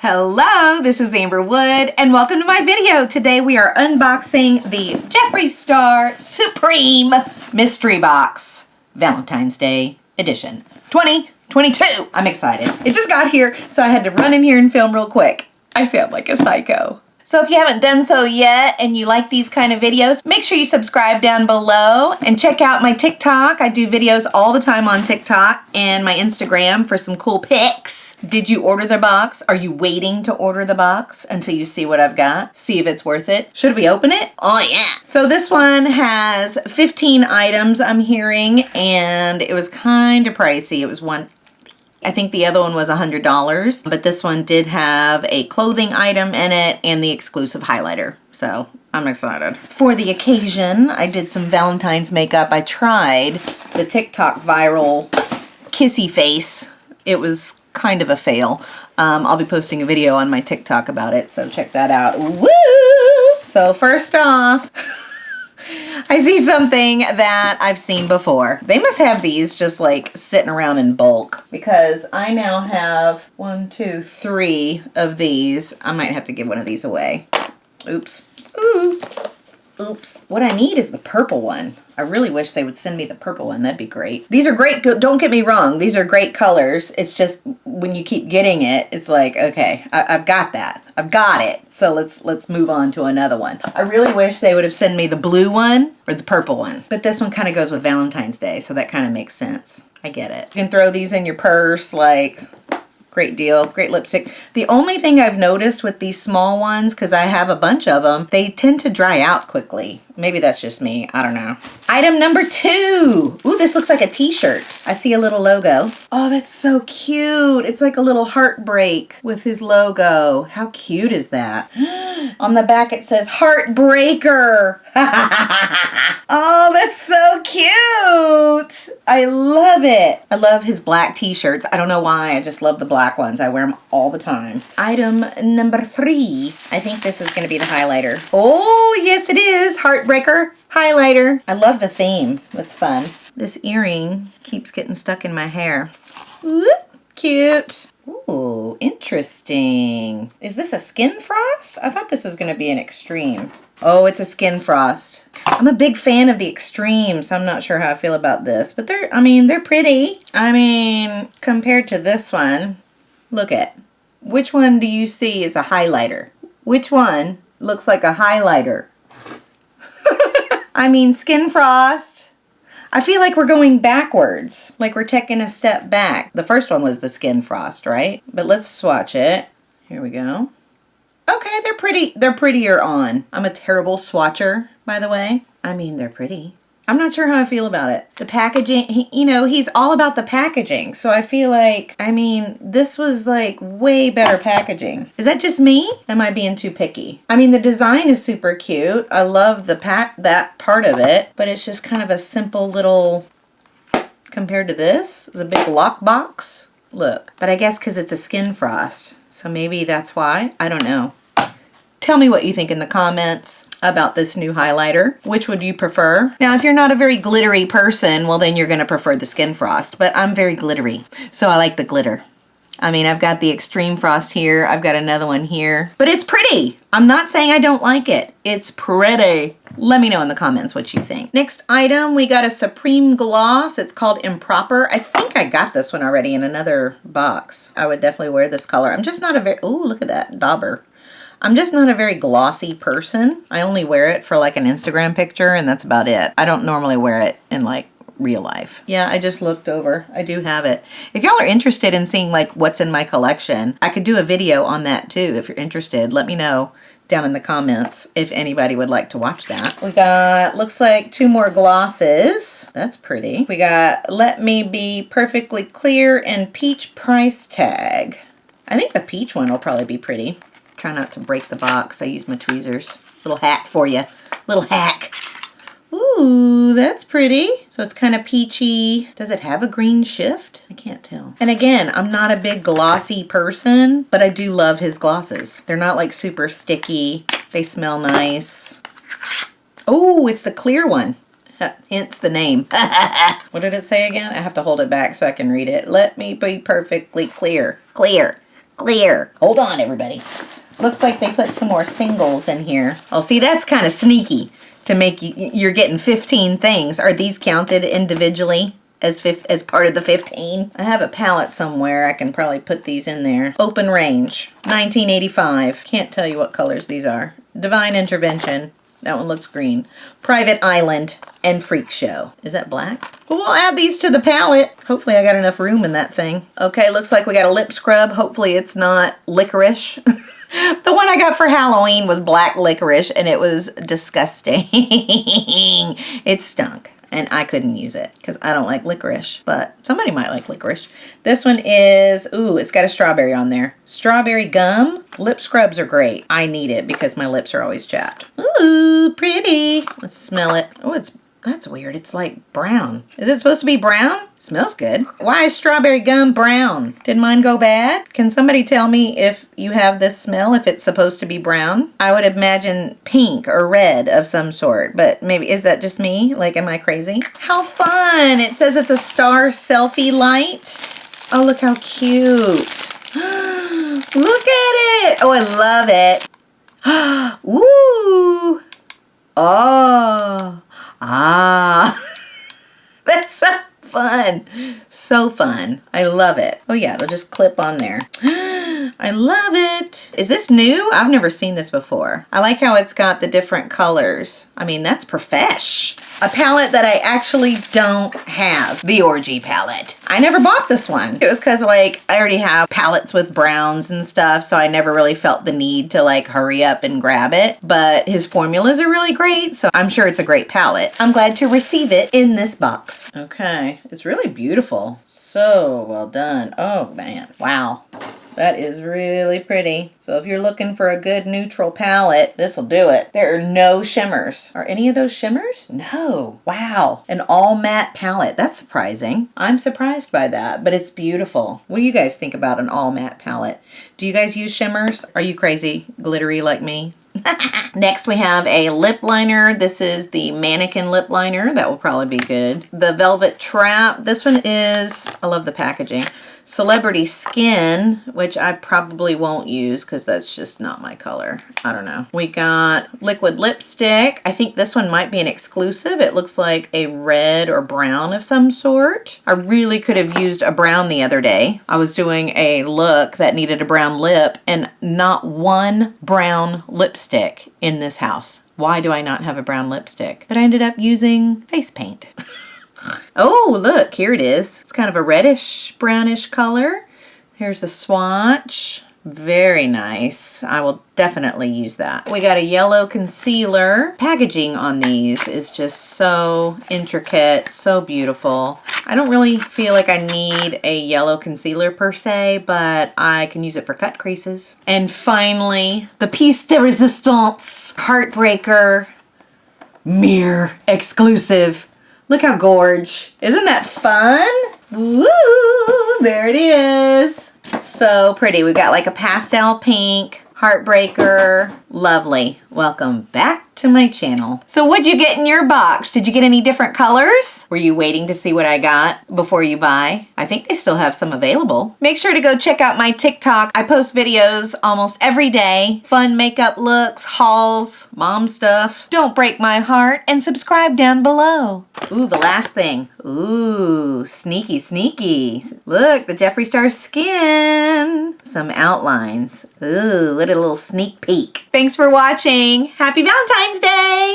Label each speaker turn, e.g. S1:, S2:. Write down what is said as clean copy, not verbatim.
S1: Hello, this is Amber Wood, and welcome to my video. Today we are unboxing the Jeffree Star Supreme Mystery Box Valentine's Day Edition 2022. I'm excited. It just got here, so I had to run in here and film real quick. I sound like a psycho. So if you haven't done so yet and you like these kind of videos, make sure you subscribe down below and check out my TikTok. I do videos all the time on TikTok and my Instagram for some cool pics. Did you order the box? Are you waiting to order the box until you see what I've got? See if it's worth it? Should we open it? Oh yeah. So this one has 15 items I'm hearing, and it was kind of pricey. It was I think the other one was $100, but this one did have a clothing item in it and the exclusive highlighter. So I'm excited. For the occasion, I did some Valentine's makeup. I tried the TikTok viral kissy face. It was kind of a fail. I'll be posting a video on my TikTok about it, so check that out. Woo! So first off, I see something that I've seen before. They must have these just like sitting around in bulk, because I now have 1, 2, 3 of these. I might have to give one of these away. Oops. Ooh. Oops. What I need is the purple one. I really wish they would send me the purple one. That'd be great. These are great. Don't get me wrong. These are great colors. It's just when you keep getting it, it's like, okay, I've got that. I've got it. So let's move on to another one. I really wish they would have sent me the blue one or the purple one. But this one kind of goes with Valentine's Day, so that kind of makes sense. I get it. You can throw these in your purse, like... Great deal. Great lipstick. The only thing I've noticed with these small ones, because I have a bunch of them, they tend to dry out quickly. Maybe that's just me. I don't know. Item number 2. Ooh, this looks like a t-shirt. I see a little logo. Oh, that's so cute. It's like a little heartbreak with his logo. How cute is that? On the back it says Heartbreaker. Oh, that's so cute. I love it. I love his black t-shirts. I don't know why. I just love the black ones. I wear them all the time. Item number 3. I think this is going to be the highlighter. Oh, yes it is. Heartbreaker highlighter. I love the theme. That's fun. This earring keeps getting stuck in my hair. Ooh, cute. Ooh, interesting. Is this a skin frost? I thought this was going to be an extreme. Oh, it's a skin frost. I'm a big fan of the extreme, so I'm not sure how I feel about this. But they're pretty. I mean, compared to this one, look at. Which one do you see is a highlighter? Which one looks like a highlighter? I mean, skin frost. I feel like we're going backwards. Like we're taking a step back. The first one was the skin frost, right? But let's swatch it. Here we go. Okay, they're pretty. They're prettier on. I'm a terrible swatcher, by the way. I mean, they're pretty. I'm not sure how I feel about it. The packaging, he's all about the packaging. So I feel like, this was like way better packaging. Is that just me? Am I being too picky? I mean, the design is super cute. I love that part of it, but it's just kind of a simple little, compared to this, it's a big lockbox. Look, but I guess because it's a skin frost. So maybe that's why. I don't know. Tell me what you think in the comments about this new highlighter. Which would you prefer? Now, if you're not a very glittery person, well, then you're going to prefer the skin frost. But I'm very glittery, so I like the glitter. I mean, I've got the extreme frost here. I've got another one here. But it's pretty. I'm not saying I don't like it. It's pretty. Let me know in the comments what you think. Next item, we got a Supreme Gloss. It's called Improper. I think I got this one already in another box. I would definitely wear this color. I'm just not a very... Ooh, look at that dauber. I'm just not a very glossy person. I only wear it for like an Instagram picture, and that's about it. I don't normally wear it in like real life. Yeah, I just looked over. I do have it. If y'all are interested in seeing like what's in my collection, I could do a video on that too. If you're interested, let me know down in the comments if anybody would like to watch that. We got, looks like 2 more glosses. That's pretty. We got Let Me Be Perfectly Clear and Peach Price Tag. I think the peach one will probably be pretty. Try not to break the box. I use my tweezers. Little hack for you. Little hack. Ooh, that's pretty. So it's kind of peachy. Does it have a green shift? I can't tell. And again, I'm not a big glossy person, but I do love his glosses. They're not like super sticky. They smell nice. Oh, it's the clear one. Hence the name. What did it say again? I have to hold it back so I can read it. Let me be perfectly clear. Clear. Clear. Hold on, everybody. Looks like they put some more singles in here. Oh, see, that's kind of sneaky to make you're getting 15 things. Are these counted individually as part of the 15? I have a palette somewhere. I can probably put these in there. Open Range, 1985. Can't tell you what colors these are. Divine Intervention. That one looks green. Private Island and Freak Show. Is that black? Well, we'll add these to the palette. Hopefully I got enough room in that thing. Okay, looks like we got a lip scrub. Hopefully it's not licorice. The one I got for Halloween was black licorice and it was disgusting. It stunk. And I couldn't use it because I don't like licorice, but somebody might like licorice. This one is, ooh, it's got a strawberry on there. Strawberry gum. Lip scrubs are great. I need it because my lips are always chapped. Ooh, pretty. Let's smell it. Oh, that's weird. It's like brown. Is it supposed to be brown? Smells good. Why is strawberry gum brown? Did mine go bad? Can somebody tell me if you have this smell, if it's supposed to be brown? I would imagine pink or red of some sort, but maybe, is that just me? Like, am I crazy? How fun. It says it's a star selfie light. Oh, look how cute. Look at it. Oh, I love it. Ooh. Oh. Ah. That's so fun. So fun. I love it. Oh yeah, it'll just clip on there. I love it. Is this new? I've never seen this before. I like how it's got the different colors. I mean, that's profesh. A palette that I actually don't have. The Orgy palette. I never bought this one. It was because like I already have palettes with browns and stuff, so I never really felt the need to like hurry up and grab it. But his formulas are really great, so I'm sure it's a great palette. I'm glad to receive it in this box. Okay, it's really beautiful. So well done. Oh man, wow. That is really pretty. So if you're looking for a good neutral palette, this will do it. There are no shimmers. Are any of those shimmers? No. Wow. An all matte palette. That's surprising. I'm surprised by that, but it's beautiful. What do you guys think about an all matte palette? Do you guys use shimmers? Are you crazy glittery like me? Next we have a lip liner. This is the Mannequin lip liner. That will probably be good. The Velvet Trap. This one is, I love the packaging. Celebrity Skin, which I probably won't use because that's just not my color. I don't know. We got liquid lipstick. I think this one might be an exclusive. It looks like a red or brown of some sort. I really could have used a brown the other day. I was doing a look that needed a brown lip and not one brown lipstick in this house. Why do I not have a brown lipstick? But I ended up using face paint. Oh, look, here it is. It's kind of a reddish, brownish color. Here's the swatch. Very nice. I will definitely use that. We got a yellow concealer. Packaging on these is just so intricate, so beautiful. I don't really feel like I need a yellow concealer per se, but I can use it for cut creases. And finally, the piece de resistance, Heartbreaker Mirror exclusive. Look how gorge. Isn't that fun? Woo! There it is. So pretty. We got like a pastel pink, Heartbreaker. Lovely. Welcome back to my channel. So what'd you get in your box? Did you get any different colors? Were you waiting to see what I got before you buy? I think they still have some available. Make sure to go check out my TikTok. I post videos almost every day. Fun makeup looks, hauls, mom stuff. Don't break my heart and subscribe down below. Ooh, the last thing. Ooh, sneaky, sneaky. Look, the Jeffree Star skin. Some outlines. Ooh, what a little sneak peek. Thanks for watching. Happy Valentine's Day!